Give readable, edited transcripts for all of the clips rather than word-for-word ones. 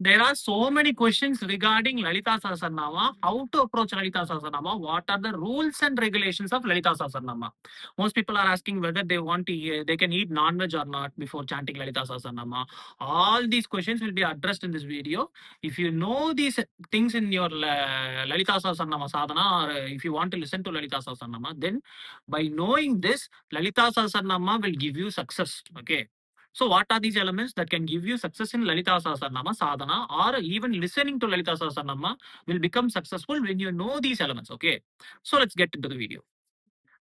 there are so many questions regarding Lalita Sahasranama, how to approach Lalita Sahasranama, what are the rules and regulations of Lalita Sahasranama. Most people are asking whether they want to, they can eat non-veg or not before chanting Lalita Sahasranama. All these questions will be addressed in this video. If you know these things in your Lalita Sahasranama sadhana, or if you want to listen to Lalita Sahasranama, then by knowing this, Lalita Sahasranama will give you success. Okay. So what are these elements that can give you success in Lalita Sahasranama sadhana, or even listening to Lalita Sahasranama will become successful when you know these elements. Okay. So let's get into the video.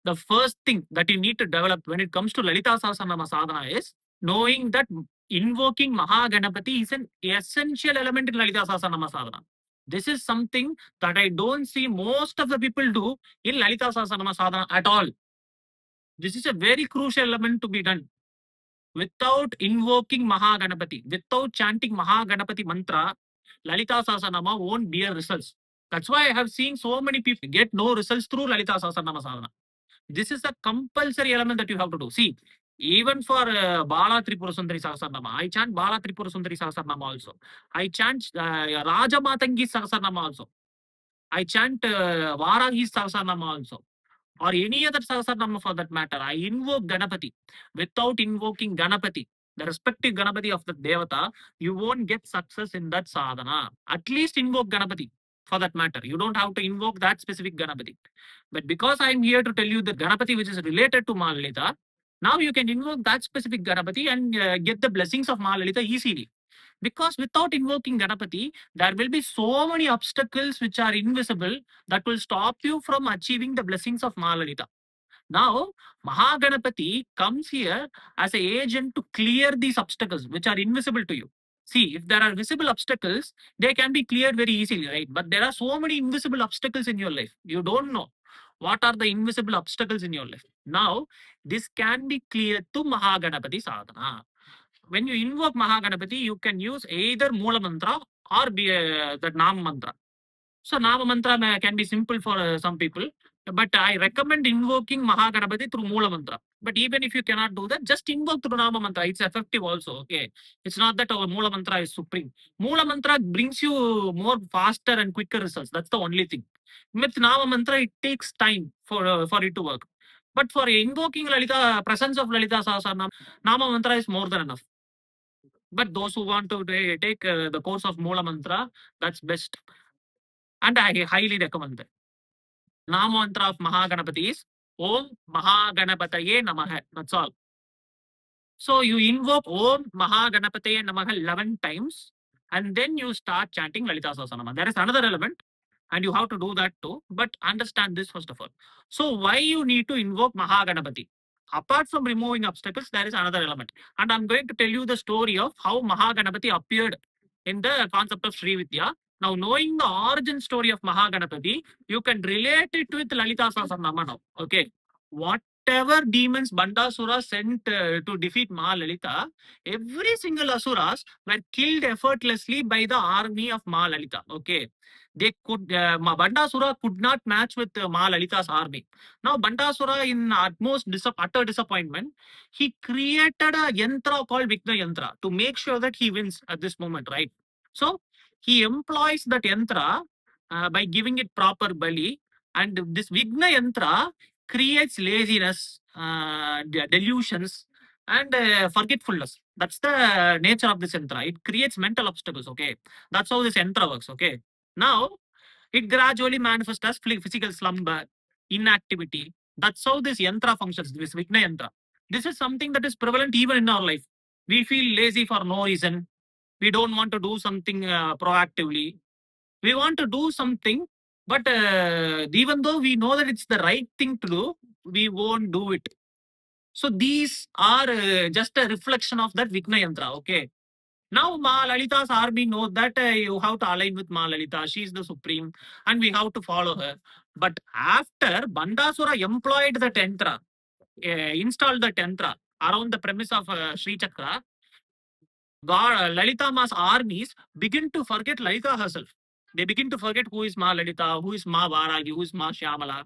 The first thing that you need to develop when it comes to Lalita Sahasranama sadhana is knowing that invoking Mahaganapati is an essential element in Lalita Sahasranama sadhana. This is something that I don't see most of the people do in Lalita Sahasranama sadhana at all. This is a very crucial element to be done. Without invoking Mahaganapati, without chanting Mahaganapati mantra, Lalita Sahasranama won't bear results. That's why I have seen so many people get no results through Lalita Sahasranama sadhana. This is a compulsory element that you have to do. See, even for Bala Tripura Sundari Sahasranama, I chant Bala Tripura Sundari Sahasranama also. I chant Raja Matangi Sahasranama also. I chant Varahi Sahasranama also, or any other Sahasranama for that matter. I invoke Ganapathy. Without invoking Ganapathy, the respective Ganapathy of the Devata, you won't get success in that sadhana. At least invoke Ganapathy for that matter. You don't have to invoke that specific Ganapathy. But because I'm here to tell you the Ganapathy which is related to Mahalalita, now you can invoke that specific Ganapathy and get the blessings of Mahalalita easily. Because without invoking Ganapathy, there will be so many obstacles which are invisible that will stop you from achieving the blessings of Mahalalita. Now, Mahaganapati comes here as an agent to clear these obstacles which are invisible to you. See, if there are visible obstacles, they can be cleared very easily, right? But there are so many invisible obstacles in your life. You don't know what are the invisible obstacles in your life. Now, this can be cleared to Mahaganapati sadhana. When you invoke Mahaganapati, you can use either Moola mantra or the Nam mantra. So Nama mantra can be simple for some people, but I recommend invoking Mahaganapati through Moola mantra. But even if you cannot do that, just invoke through Nama mantra. It's effective also. Okay, it's not that our Moola mantra is supreme. Moola mantra brings you more faster and quicker results. That's the only thing. With Nama mantra, it takes time for it to work. But for invoking Lalita, presence of Lalita Sahasranam, Nama mantra is more than enough. But those who want to take the course of Moola mantra, that's best. And I highly recommend that. Nama mantra of Mahaganapati is Om Mahaganapataye Namaha. That's all. So you invoke Om Mahaganapataye Namaha 11 times and then you start chanting Lalita Sahasranama. There is another element and you have to do that too. But understand this first of all. So why you need to invoke Mahaganapati? Apart from removing obstacles, there is another element. And I'm going to tell you the story of how Mahaganapati appeared in the concept of Srividya. Now, knowing the origin story of Mahaganapati, you can relate it with Lalita Sahasranama now. Okay. Whatever demons Bandasura sent to defeat Mahalalita, every single Asuras were killed effortlessly by the army of Mahalalita. Okay. They could, Bandasura could not match with Mahalalita's army. Now, Bandasura, in utmost utter disappointment, he created a yantra called Vigna Yantra to make sure that he wins at this moment, right? So, he employs that yantra by giving it proper bali, and this Vigna Yantra creates laziness, delusions, and forgetfulness. That's the nature of this yantra. It creates mental obstacles, okay? That's how this yantra works, okay? Now, it gradually manifests as physical slumber, inactivity. That's how this yantra functions, this Vigna Yantra. This is something that is prevalent even in our life. We feel lazy for no reason. We don't want to do something proactively. We want to do something, but even though we know that it's the right thing to do, we won't do it. So these are just a reflection of that Vigna Yantra, okay? Now, Mahalalita's army knows that you have to align with Mahalalita. She is the supreme and we have to follow her. But after Bandasura employed the Tantra, installed the Tantra around the premise of Sri Chakra, Lalita Ma's armies begin to forget Lalita herself. They begin to forget who is Mahalalita, who is Ma Varahi, who is Ma Shyamala.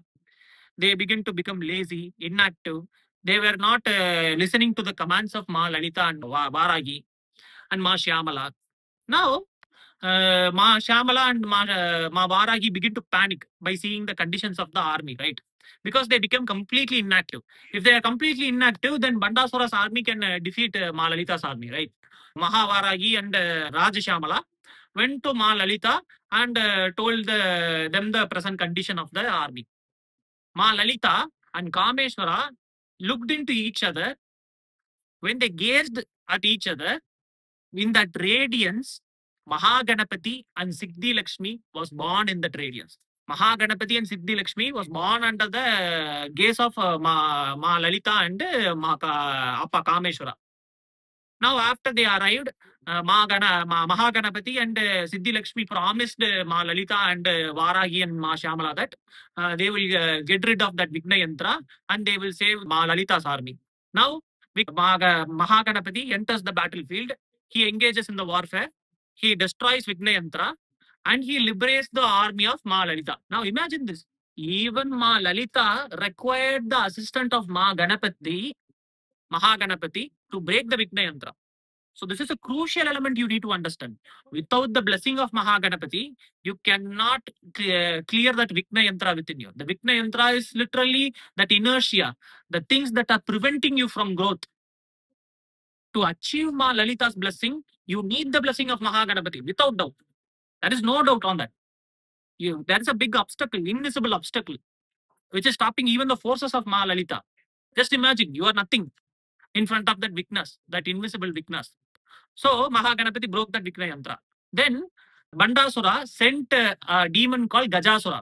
They begin to become lazy, inactive. They were not listening to the commands of Mahalalita and Varahi and Ma Shyamala. Now, Ma Shyamala and Ma Varahi begin to panic by seeing the conditions of the army, right? Because they become completely inactive. If they are completely inactive, then Bandasura's army can defeat Ma Lalitha's army, right? Mahavaragi and Raj Shyamala went to Ma Lalitha and told them the present condition of the army. Ma Lalitha and Kameshwara looked into each other. When they gazed at each other, in that radiance, Mahaganapati and Siddhi Lakshmi was born in that radiance. Mahaganapati and Siddhi Lakshmi was born under the gaze of Ma Lalita and Appa Kameshwara. Now, after they arrived, Mahaganapati and Siddhi Lakshmi promised Ma Lalita and Varahi and Ma Shyamala that they will get rid of that Vigna Yantra and they will save Ma Lalita's army. Now, Mahaganapati enters the battlefield. He engages in the warfare. He destroys Vigna Yantra and he liberates the army of Ma Lalita. Now, imagine this. Even Ma Lalita required the assistance of Mahaganapati to break the Vigna Yantra. So this is a crucial element you need to understand. Without the blessing of Mahaganapati, you cannot clear that Vigna Yantra within you. The Vigna Yantra is literally that inertia, the things that are preventing you from growth. To achieve Ma Lalita's blessing, you need the blessing of Mahaganapati, without doubt. There is no doubt on that. There is a big obstacle, invisible obstacle, which is stopping even the forces of Ma Lalita. Just imagine, you are nothing in front of that weakness, that invisible weakness. So Mahaganapati broke that Vigna Yantra. Then Bandasura sent a demon called Gajasura,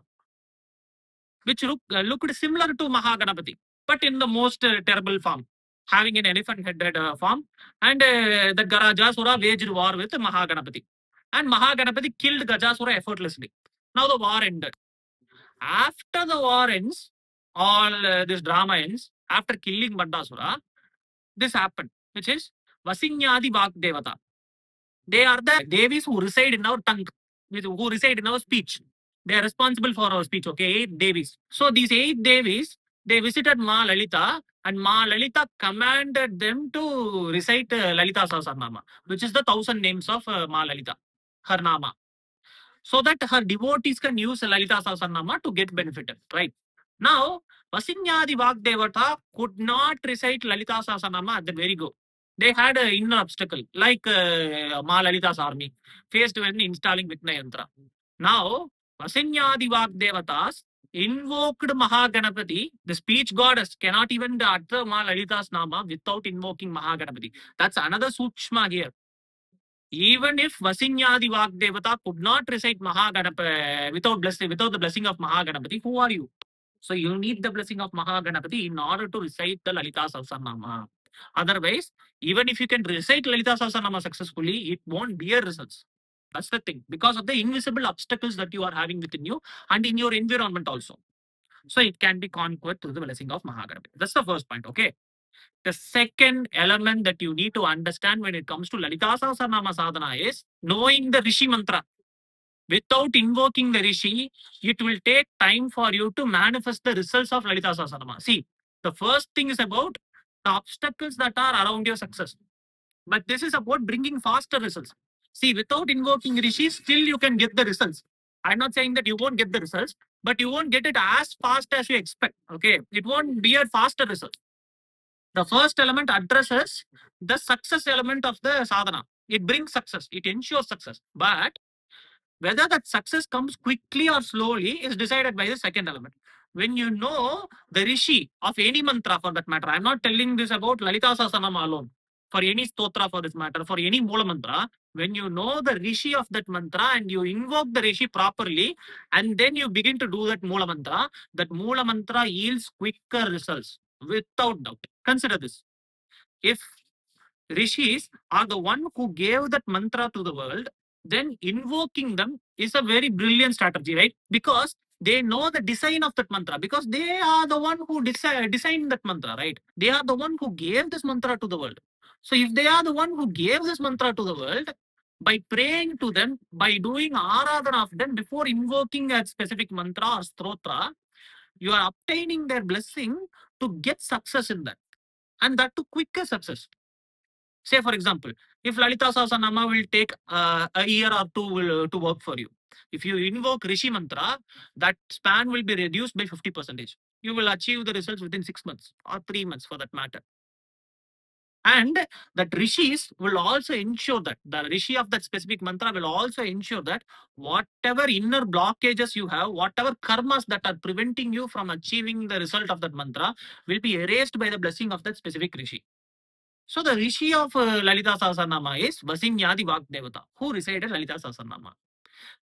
which looked similar to Mahaganapati, but in the most terrible form, having an elephant-headed form. And the Gajasura waged war with Mahaganapati. And Mahaganapati killed Gajasura effortlessly. Now the war ended. After the war ends, all this drama ends, after killing Bandasura, this happened, which is Vasinyadi Devata. They are the Devis who reside in our tongue, who reside in our speech. They are responsible for our speech, okay? 8 Devis. So these 8 Devis, they visited Ma Lalita and Ma Lalita commanded them to recite Lalitha Sahasranama, which is the 1,000 names of Ma Lalita, her Nama. So that her devotees can use Lalitha Sahasranama to get benefited, right? Now, Vasinyadi Devata could not recite Lalitha Sahasranama at the very go. They had an inner obstacle, like Ma Lalita's army, faced when installing Vigna Yantra. Now, Vasinyadi Devatas invoked Mahaganapati. The speech goddess cannot even utter Ma Lalita's Nama without invoking Mahaganapati. That's another sukshma here. Even if Vasinyadi Devata could not recite Mahaganapati without the blessing of Mahaganapati, who are you? So you need the blessing of Mahaganapati in order to recite the Lalitha Sahasranama. Otherwise, even if you can recite Lalitha Sahasranama successfully, it won't bear results. That's the thing. Because of the invisible obstacles that you are having within you and in your environment also. So it can be conquered through the blessing of Mahaganapati. That's the first point, okay? The second element that you need to understand when it comes to Lalitha Sahasranama sadhana is knowing the Rishi mantra. Without invoking the Rishi, it will take time for you to manifest the results of Lalitha Sahasranama. See, the first thing is about the obstacles that are around your success. But this is about bringing faster results. See, without invoking Rishi, still you can get the results. I'm not saying that you won't get the results, but you won't get it as fast as you expect. Okay, it won't be a faster result. The first element addresses the success element of the sadhana. It brings success, it ensures success. But whether that success comes quickly or slowly is decided by the second element. When you know the Rishi of any mantra for that matter, I'm not telling this about Lalitha Sahasranama alone. For any stotra for this matter, for any Mula mantra, when you know the Rishi of that mantra and you invoke the Rishi properly, and then you begin to do that Mula mantra yields quicker results without doubt. Consider this. If Rishis are the one who gave that mantra to the world, then invoking them is a very brilliant strategy, right? Because they know the design of that mantra, because they are the one who designed that mantra, right? They are the one who gave this mantra to the world. So if they are the one who gave this mantra to the world, by praying to them, by doing aradhana of them before invoking a specific mantra or stotra, you are obtaining their blessing to get success in that. And that to quicker success. Say, for example, if Lalita Sahasranama will take a year or two to work for you. If you invoke Rishi Mantra, that span will be reduced by 50%. You will achieve the results within 6 months or 3 months for that matter. And that rishis will also ensure that the rishi of that specific mantra will also ensure that whatever inner blockages you have, whatever karmas that are preventing you from achieving the result of that mantra will be erased by the blessing of that specific rishi. So the rishi of Lalita Sahasranama is Vasinyadi Devata, who resided Lalita Sahasranama.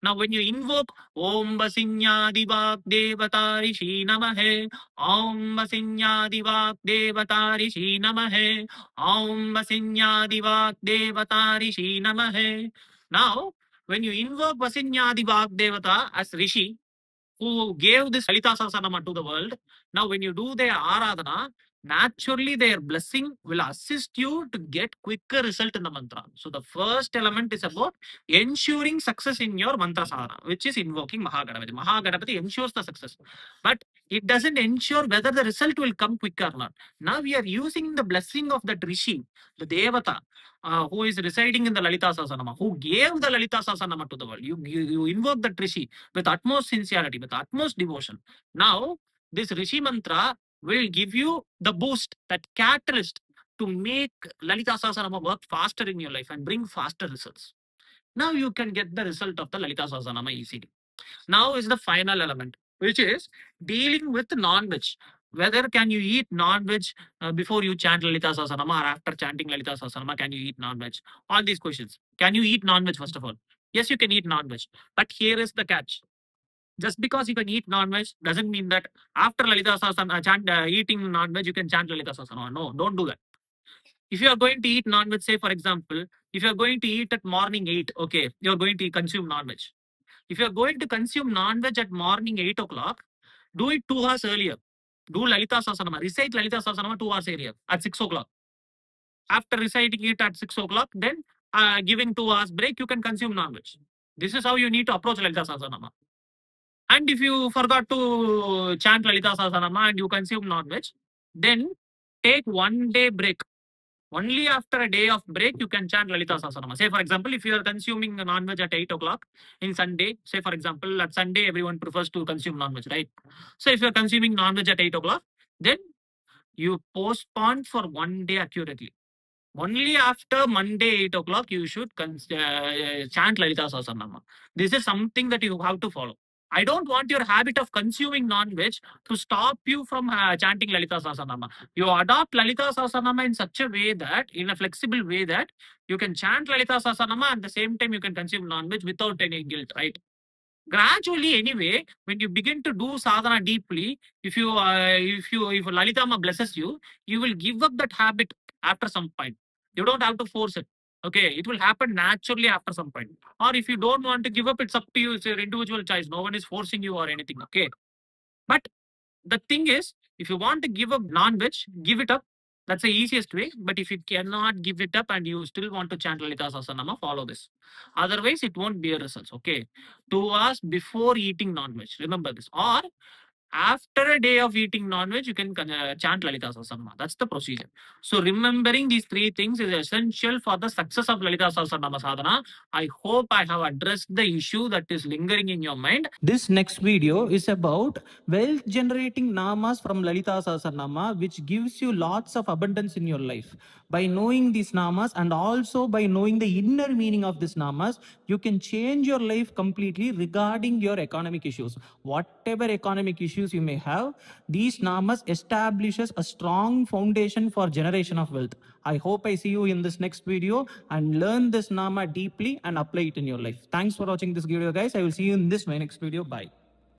Now, when you invoke Om Vasinyadi Devata Rishi Namahe, Om Vasinyadi Devata Rishi Namahe, Om Vasinyadi Devata Rishi Namahe. Now, when you invoke Vasinyadi Devata as Rishi, who gave this Lalita Sahasranama to the world, now when you do their Aradhana, naturally their blessing will assist you to get quicker result in the mantra. So the first element is about ensuring success in your mantra sadhana, which is invoking Mahaganapati. Mahaganapati ensures the success, but it doesn't ensure whether the result will come quick or not. Now we are using the blessing of that Rishi, the Devata, who is residing in the Lalita Sahasranama, who gave the Lalita Sahasranama to the world. You invoke that Rishi with utmost sincerity, with utmost devotion. Now, this Rishi mantra will give you the boost, that catalyst to make Lalita Sahasranama work faster in your life and bring faster results. Now you can get the result of the Lalita Sahasranama easily. Now is the final element, which is dealing with non-veg. Whether can you eat non-veg before you chant Lalita Sahasranama or after chanting Lalita Sahasranama, can you eat non-veg? All these questions. Can you eat non-veg first of all? Yes, you can eat non-veg. But here is the catch. Just because you can eat non-veg doesn't mean that after Lalita Sahasranama, eating non-veg, you can chant Lalita Sahasranama. No, don't do that. If you are going to eat non-veg, say for example, if you are going to eat at morning 8, okay, you are going to consume non-veg. If you are going to consume non-veg at morning 8 o'clock, do it 2 hours earlier. Do Lalita Sahasranama. Recite Lalita Sahasranama 2 hours earlier at 6 o'clock. After reciting it at 6 o'clock, then giving 2 hours break, you can consume non-veg. This is how you need to approach Lalita Sahasranama. And if you forgot to chant Lalita Sahasranama and you consume non-veg, then take 1 day break. Only after a day of break, you can chant Lalita Sahasranama. Say, for example, if you are consuming non-veg at 8 o'clock in Sunday, say, for example, at Sunday, everyone prefers to consume non-veg, right? So, if you are consuming non-veg at 8 o'clock, then you postpone for 1 day accurately. Only after Monday 8 o'clock, you should chant Lalita Sahasranama. This is something that you have to follow. I don't want your habit of consuming non-veg to stop you from chanting Lalita Sahasranama. You adopt Lalita Sahasranama in such a way that, in a flexible way that you can chant Lalita Sahasranama and at the same time you can consume non-veg without any guilt, right? Gradually, anyway, when you begin to do sadhana deeply, if Lalitama blesses you, you will give up that habit after some point. You don't have to force it. Okay, it will happen naturally after some point. Or if you don't want to give up, it's up to you. It's your individual choice. No one is forcing you or anything. Okay, but the thing is, if you want to give up non-veg, give it up. That's the easiest way. But if you cannot give it up and you still want to chant Lalita Sahasranama, follow this. Otherwise, it won't bear results. Okay. 2 hours before eating non-veg. Remember this. Or after a day of eating non-veg, you can chant Lalita Sahasranama. That's the procedure. So remembering these 3 things is essential for the success of Lalita Sahasranama sadhana. I hope I have addressed the issue that is lingering in your mind. This next video is about wealth generating namas from Lalita Sahasranama, which gives you lots of abundance in your life. By knowing these namas and also by knowing the inner meaning of these namas, you can change your life completely regarding your economic issues. Whatever economic issues you may have, these namas establishes a strong foundation for generation of wealth. I hope I see you in this next video and learn this nama deeply and apply it in your life. Thanks for watching this video, guys. I will see you in this my next video. Bye.